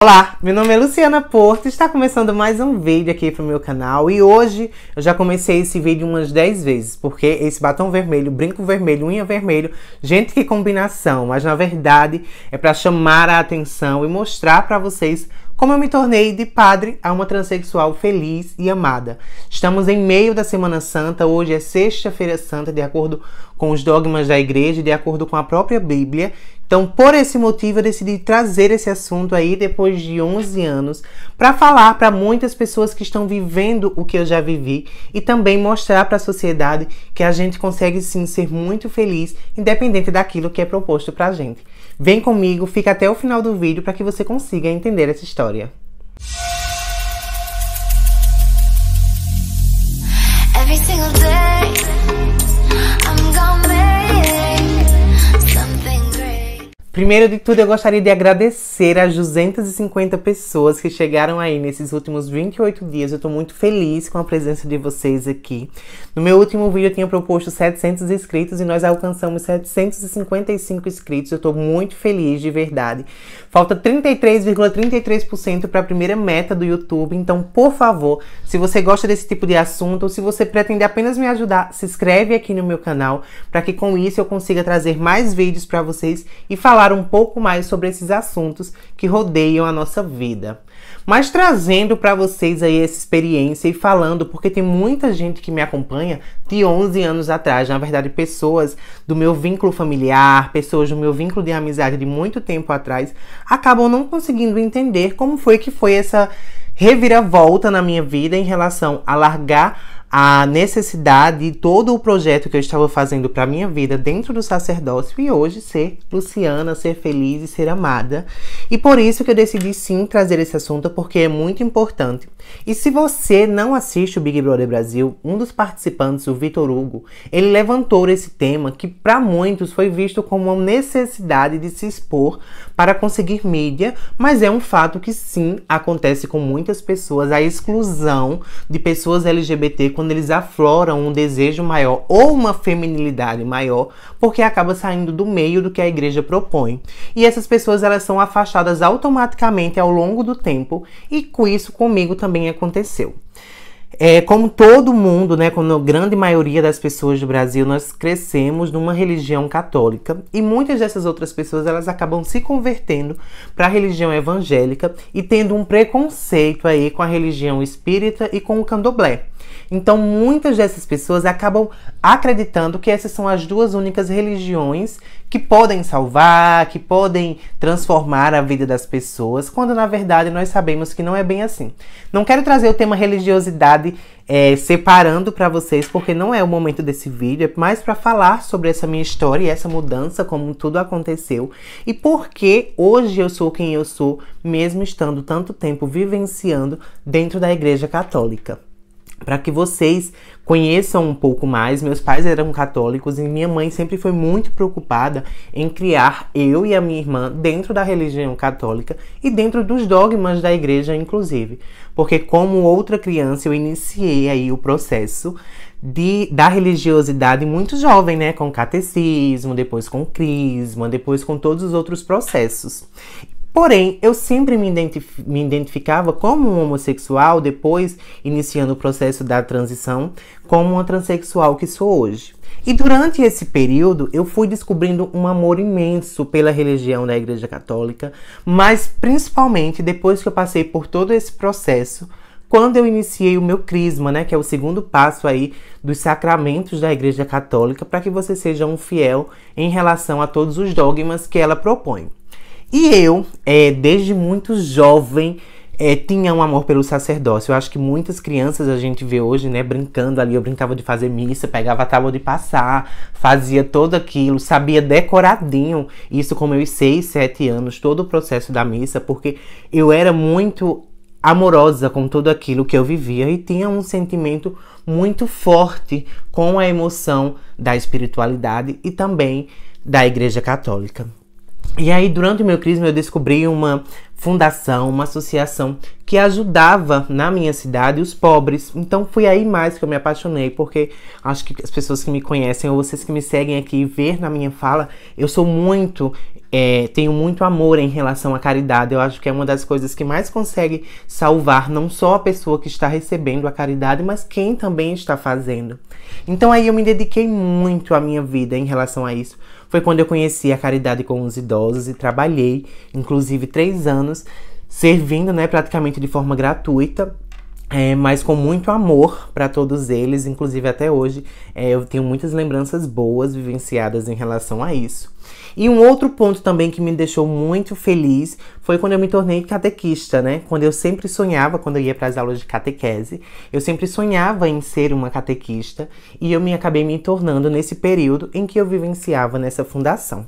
Olá, meu nome é Luciana Porto, está começando mais um vídeo aqui pro meu canal e hoje eu já comecei esse vídeo umas 10 vezes, porque esse batom vermelho, brinco vermelho, unha vermelho, gente, que combinação, mas na verdade é para chamar a atenção e mostrar para vocês como eu me tornei de padre a uma transexual feliz e amada. Estamos em meio da Semana Santa, hoje é Sexta-feira Santa, de acordo com os dogmas da igreja, de acordo com a própria Bíblia. Então, por esse motivo, eu decidi trazer esse assunto aí depois de 11 anos para falar para muitas pessoas que estão vivendo o que eu já vivi e também mostrar para a sociedade que a gente consegue sim ser muito feliz, independente daquilo que é proposto para a gente. Vem comigo, fica até o final do vídeo para que você consiga entender essa história. Every single day, I'm gonna make something great. Primeiro de tudo, eu gostaria de agradecer às 250 pessoas que chegaram aí nesses últimos 28 dias. Eu tô muito feliz com a presença de vocês aqui. No meu último vídeo eu tinha proposto 700 inscritos e nós alcançamos 755 inscritos. Eu tô muito feliz, de verdade. Falta 33,33% para a primeira meta do YouTube. Então, por favor, se você gosta desse tipo de assunto ou se você pretende apenas me ajudar, se inscreve aqui no meu canal para que com isso eu consiga trazer mais vídeos para vocês e falar um pouco mais sobre esses assuntos que rodeiam a nossa vida. Mas trazendo para vocês aí essa experiência e falando, porque tem muita gente que me acompanha de 11 anos atrás, na verdade pessoas do meu vínculo familiar, pessoas do meu vínculo de amizade de muito tempo atrás, acabam não conseguindo entender como foi que foi essa reviravolta na minha vida em relação a largar a necessidade e todo o projeto que eu estava fazendo para minha vida dentro do sacerdócio e hoje ser Luciana, ser feliz e ser amada. E por isso que eu decidi sim trazer esse assunto, porque é muito importante. E se você não assiste o Big Brother Brasil, um dos participantes, o Vitor Hugo, ele levantou esse tema que para muitos foi visto como uma necessidade de se expor para conseguir mídia, mas é um fato que sim acontece com muitas pessoas, a exclusão de pessoas LGBT quando eles afloram um desejo maior ou uma feminilidade maior, porque acaba saindo do meio do que a igreja propõe. E essas pessoas elas são afastadas automaticamente ao longo do tempo, e com isso comigo também aconteceu. Como todo mundo, né, como a grande maioria das pessoas do Brasil, nós crescemos numa religião católica e muitas dessas outras pessoas elas acabam se convertendo para a religião evangélica e tendo um preconceito aí com a religião espírita e com o candomblé. Então muitas dessas pessoas acabam acreditando que essas são as duas únicas religiões que podem salvar, que podem transformar a vida das pessoas, quando na verdade nós sabemos que não é bem assim. Não quero trazer o tema religiosidade separando para vocês, porque não é o momento desse vídeo, é mais para falar sobre essa minha história e essa mudança, como tudo aconteceu, e por que hoje eu sou quem eu sou, mesmo estando tanto tempo vivenciando dentro da Igreja Católica. Para que vocês conheçam um pouco mais, meus pais eram católicos e minha mãe sempre foi muito preocupada em criar eu e a minha irmã dentro da religião católica e dentro dos dogmas da igreja, inclusive. Porque como outra criança eu iniciei aí o processo da religiosidade muito jovem, né? Com catecismo, depois com crisma, depois com todos os outros processos. Porém, eu sempre me identificava como um homossexual, depois iniciando o processo da transição, como uma transexual que sou hoje. E durante esse período, eu fui descobrindo um amor imenso pela religião da Igreja Católica, mas principalmente depois que eu passei por todo esse processo, quando eu iniciei o meu crisma, né, que é o segundo passo aí dos sacramentos da Igreja Católica, para que você seja um fiel em relação a todos os dogmas que ela propõe. E eu, desde muito jovem, tinha um amor pelo sacerdócio. Eu acho que muitas crianças a gente vê hoje, né, brincando ali. Eu brincava de fazer missa, pegava a tábua de passar, fazia tudo aquilo, sabia decoradinho, isso com meus 6, 7 anos, todo o processo da missa, porque eu era muito amorosa com tudo aquilo que eu vivia e tinha um sentimento muito forte com a emoção da espiritualidade e também da Igreja Católica. E aí, durante o meu crisma, eu descobri uma fundação, uma associação que ajudava na minha cidade os pobres. Então foi aí mais que eu me apaixonei, porque acho que as pessoas que me conhecem ou vocês que me seguem aqui e ver na minha fala, eu sou tenho muito amor em relação à caridade. Eu acho que é uma das coisas que mais consegue salvar não só a pessoa que está recebendo a caridade, mas quem também está fazendo. Então aí eu me dediquei muito à minha vida em relação a isso. Foi quando eu conheci a caridade com os idosos e trabalhei, inclusive 3 anos, servindo, né, praticamente de forma gratuita, mas com muito amor para todos eles. Inclusive até hoje eu tenho muitas lembranças boas vivenciadas em relação a isso. E um outro ponto também que me deixou muito feliz foi quando eu me tornei catequista, né? Quando eu sempre sonhava, quando eu ia para as aulas de catequese, eu sempre sonhava em ser uma catequista e eu acabei me tornando nesse período em que eu vivenciava nessa fundação.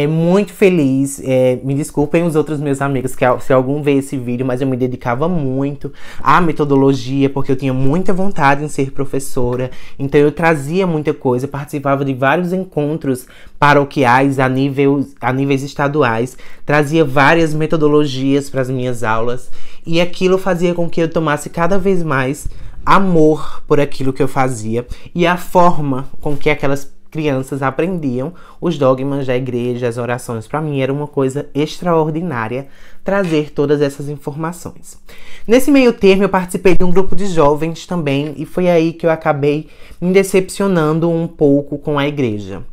Muito feliz, me desculpem os outros meus amigos se algum vê esse vídeo, mas eu me dedicava muito à metodologia, porque eu tinha muita vontade em ser professora, então eu trazia muita coisa, participava de vários encontros paroquiais a níveis estaduais, trazia várias metodologias para as minhas aulas, e aquilo fazia com que eu tomasse cada vez mais amor por aquilo que eu fazia, e a forma com que aquelas crianças aprendiam os dogmas da igreja, as orações. Para mim era uma coisa extraordinária trazer todas essas informações. Nesse meio termo eu participei de um grupo de jovens também e foi aí que eu acabei me decepcionando um pouco com a igreja.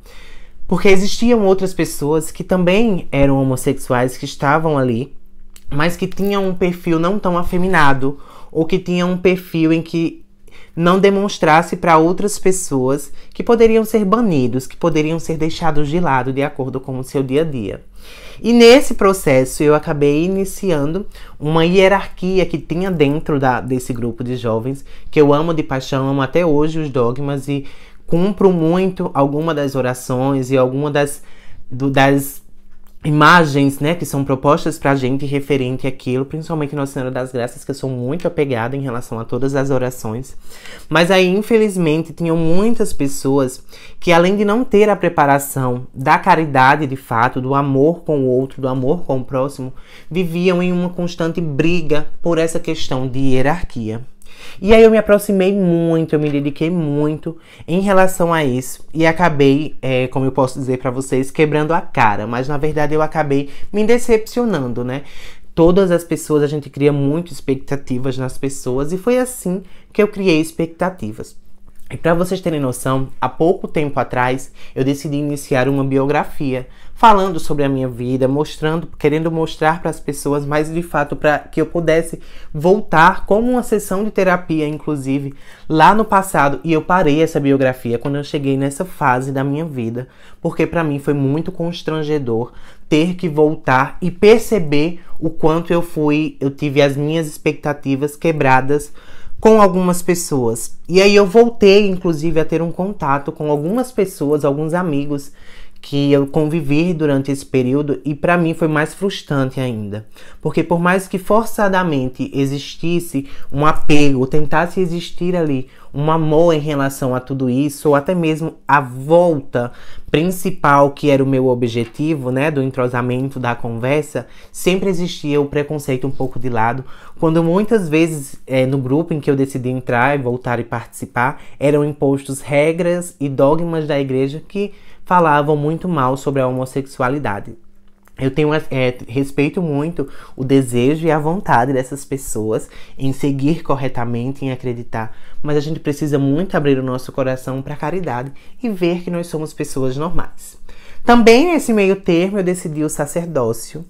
Porque existiam outras pessoas que também eram homossexuais, que estavam ali, mas que tinham um perfil não tão afeminado, ou que tinham um perfil em que não demonstrasse para outras pessoas que poderiam ser banidos, que poderiam ser deixados de lado de acordo com o seu dia a dia. E nesse processo eu acabei iniciando uma hierarquia que tinha dentro desse grupo de jovens, que eu amo de paixão, amo até hoje os dogmas e cumpro muito alguma das orações e alguma das imagens, né, que são propostas pra gente referente àquilo, principalmente Nossa Senhora das Graças, que eu sou muito apegada em relação a todas as orações. Mas aí, infelizmente, tinham muitas pessoas que, além de não ter a preparação da caridade de fato, do amor com o outro, do amor com o próximo, viviam em uma constante briga por essa questão de hierarquia. E aí eu me aproximei muito, eu me dediquei muito em relação a isso e acabei, como eu posso dizer pra vocês, quebrando a cara. Mas na verdade eu acabei me decepcionando, né? Todas as pessoas, a gente cria muito expectativas nas pessoas e foi assim que eu criei expectativas. E para vocês terem noção, há pouco tempo atrás eu decidi iniciar uma biografia falando sobre a minha vida, querendo mostrar para as pessoas, mas de fato para que eu pudesse voltar como uma sessão de terapia, inclusive, lá no passado. E eu parei essa biografia quando eu cheguei nessa fase da minha vida, porque para mim foi muito constrangedor ter que voltar e perceber o quanto eu tive as minhas expectativas quebradas com algumas pessoas. E aí eu voltei, inclusive, a ter um contato com algumas pessoas, alguns amigos que eu convivi durante esse período, e para mim foi mais frustrante ainda. Porque por mais que forçadamente existisse um apego, tentasse existir ali um amor em relação a tudo isso, ou até mesmo a volta principal, que era o meu objetivo, né, do entrosamento, da conversa, sempre existia o preconceito um pouco de lado, quando muitas vezes no grupo em que eu decidi entrar e voltar e participar, eram impostos regras e dogmas da igreja que falavam muito mal sobre a homossexualidade. Eu respeito muito o desejo e a vontade dessas pessoas em seguir corretamente, em acreditar, mas a gente precisa muito abrir o nosso coração para a caridade e ver que nós somos pessoas normais. Também nesse meio termo eu decidi o sacerdócio.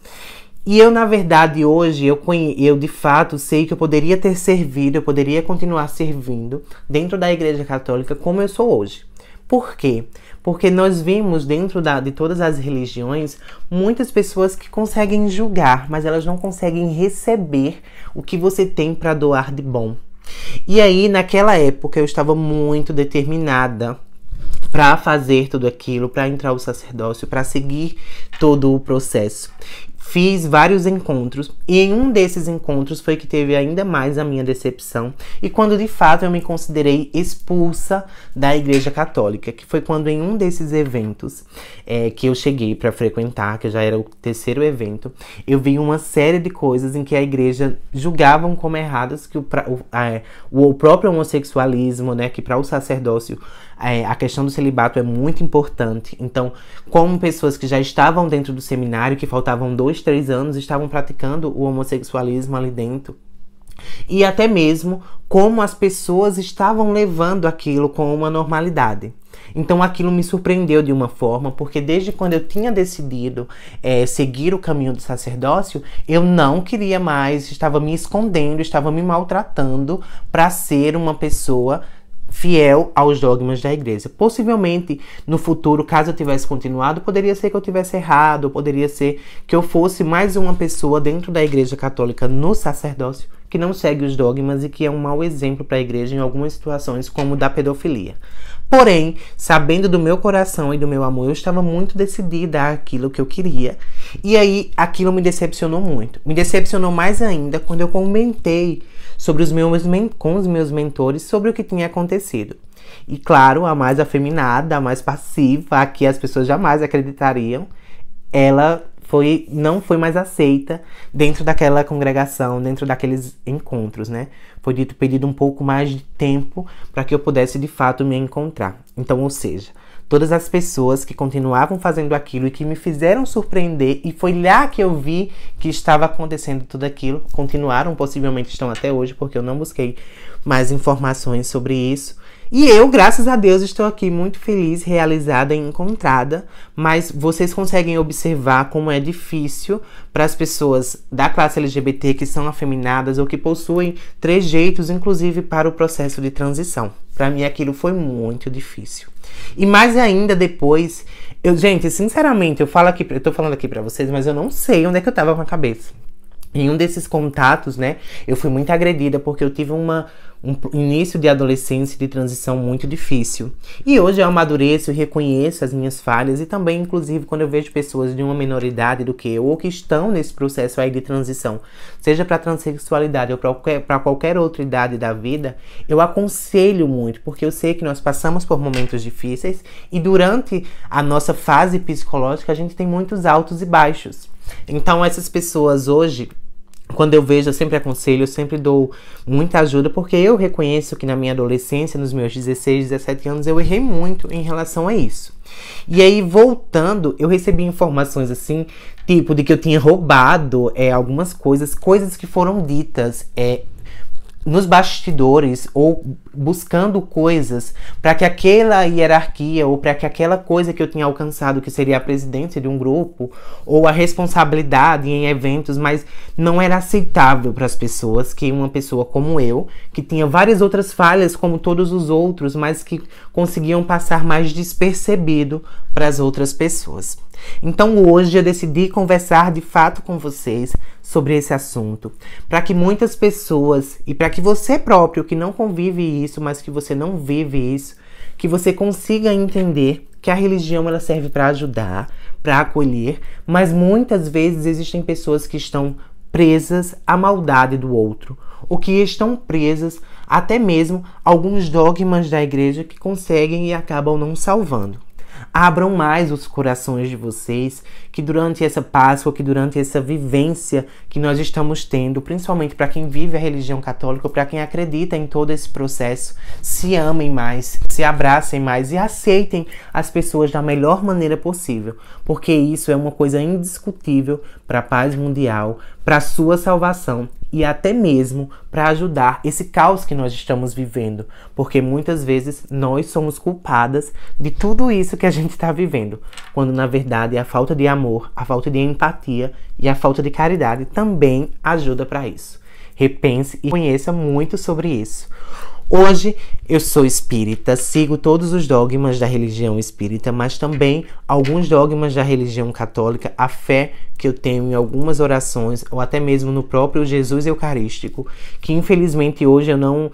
E eu, na verdade, hoje, eu de fato sei que eu poderia ter servido, eu poderia continuar servindo dentro da Igreja Católica como eu sou hoje. Por quê? Porque nós vimos dentro de todas as religiões muitas pessoas que conseguem julgar, mas elas não conseguem receber o que você tem para doar de bom. E aí, naquela época, eu estava muito determinada para fazer tudo aquilo, para entrar o sacerdócio, para seguir todo o processo. fiz vários encontros, e em um desses encontros foi que teve ainda mais a minha decepção, e quando de fato eu me considerei expulsa da Igreja Católica, que foi quando em um desses eventos que eu cheguei para frequentar, que já era o terceiro evento, eu vi uma série de coisas em que a igreja julgavam como erradas, que o próprio homossexualismo, né, que para o sacerdócio a questão do celibato é muito importante. Então, como pessoas que já estavam dentro do seminário, que faltavam 2, 3 anos, estavam praticando o homossexualismo ali dentro. E até mesmo como as pessoas estavam levando aquilo com uma normalidade. Então aquilo me surpreendeu de uma forma, porque desde quando eu tinha decidido seguir o caminho do sacerdócio, eu não queria mais, estava me escondendo, estava me maltratando para ser uma pessoa fiel aos dogmas da igreja. Possivelmente, no futuro, caso eu tivesse continuado, poderia ser que eu tivesse errado, poderia ser que eu fosse mais uma pessoa dentro da igreja católica no sacerdócio que não segue os dogmas e que é um mau exemplo para a igreja em algumas situações, como da pedofilia. Porém, sabendo do meu coração e do meu amor, eu estava muito decidida àquilo que eu queria. E aí, aquilo me decepcionou muito. Me decepcionou mais ainda quando eu comentei com os meus mentores sobre o que tinha acontecido. E claro, a mais afeminada, a mais passiva, a que as pessoas jamais acreditariam, ela não foi mais aceita dentro daquela congregação, dentro daqueles encontros, né? Foi pedido um pouco mais de tempo para que eu pudesse de fato me encontrar. Então, ou seja, todas as pessoas que continuavam fazendo aquilo e que me fizeram surpreender, e foi lá que eu vi que estava acontecendo tudo aquilo, continuaram, possivelmente estão até hoje, porque eu não busquei mais informações sobre isso. E eu, graças a Deus, estou aqui muito feliz, realizada e encontrada, mas vocês conseguem observar como é difícil para as pessoas da classe LGBT que são afeminadas ou que possuem trejeitos, inclusive para o processo de transição. Para mim aquilo foi muito difícil. E mais ainda depois, gente, sinceramente, eu tô falando aqui para vocês, mas eu não sei onde é que eu tava com a cabeça. Em um desses contatos, né, eu fui muito agredida porque eu tive um início de adolescência e de transição muito difícil. E hoje eu amadureço e reconheço as minhas falhas, e também, inclusive, quando eu vejo pessoas de uma menoridade do que eu, ou que estão nesse processo aí de transição, seja para transexualidade ou para qualquer outra idade da vida, eu aconselho muito, porque eu sei que nós passamos por momentos difíceis e durante a nossa fase psicológica a gente tem muitos altos e baixos. Então essas pessoas hoje, quando eu vejo, eu sempre aconselho, eu sempre dou muita ajuda, porque eu reconheço que na minha adolescência, nos meus 16, 17 anos, eu errei muito em relação a isso. E aí, voltando, eu recebi informações assim, tipo, de que eu tinha roubado algumas coisas que foram ditas nos bastidores, ou buscando coisas para que aquela hierarquia, ou para que aquela coisa que eu tinha alcançado, que seria a presidência de um grupo, ou a responsabilidade em eventos, mas não era aceitável para as pessoas, que uma pessoa como eu, que tinha várias outras falhas como todos os outros, mas que conseguiam passar mais despercebido para as outras pessoas. Então hoje eu decidi conversar de fato com vocês sobre esse assunto, para que muitas pessoas, e para que você próprio que não convive isso, mas que você não vive isso, que você consiga entender que a religião ela serve para ajudar, para acolher, mas muitas vezes existem pessoas que estão presas à maldade do outro, ou que estão presas até mesmo a alguns dogmas da igreja que conseguem e acabam não salvando. Abram mais os corações de vocês, que durante essa Páscoa, que durante essa vivência que nós estamos tendo, principalmente para quem vive a religião católica, para quem acredita em todo esse processo, se amem mais, se abracem mais e aceitem as pessoas da melhor maneira possível, porque isso é uma coisa indiscutível para a paz mundial, para a sua salvação e até mesmo para ajudar esse caos que nós estamos vivendo, porque muitas vezes nós somos culpadas de tudo isso que a gente está vivendo, quando na verdade a falta de amor, a falta de empatia e a falta de caridade também ajuda para isso. Repense e conheça muito sobre isso. Hoje eu sou espírita, sigo todos os dogmas da religião espírita, mas também alguns dogmas da religião católica, a fé que eu tenho em algumas orações, ou até mesmo no próprio Jesus Eucarístico, que infelizmente hoje eu não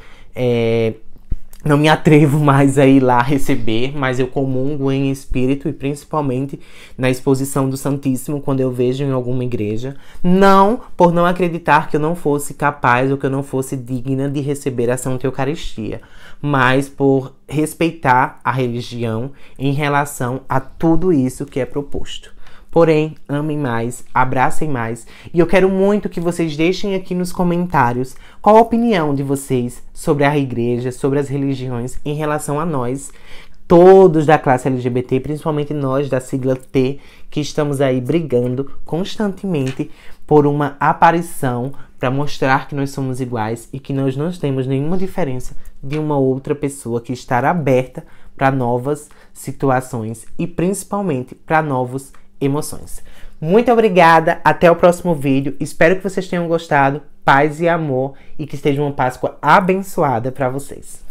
não me atrevo mais a ir lá receber, mas eu comungo em espírito e principalmente na exposição do Santíssimo quando eu vejo em alguma igreja. Não por não acreditar que eu não fosse capaz ou que eu não fosse digna de receber a Santa Eucaristia, mas por respeitar a religião em relação a tudo isso que é proposto. Porém, amem mais, abracem mais. E eu quero muito que vocês deixem aqui nos comentários qual a opinião de vocês sobre a igreja, sobre as religiões em relação a nós, todos da classe LGBT, principalmente nós da sigla T, que estamos aí brigando constantemente por uma aparição para mostrar que nós somos iguais e que nós não temos nenhuma diferença de uma outra pessoa, que está aberta para novas situações e principalmente para novos emoções. Muito obrigada, até o próximo vídeo. Espero que vocês tenham gostado. Paz e amor e que esteja uma Páscoa abençoada para vocês.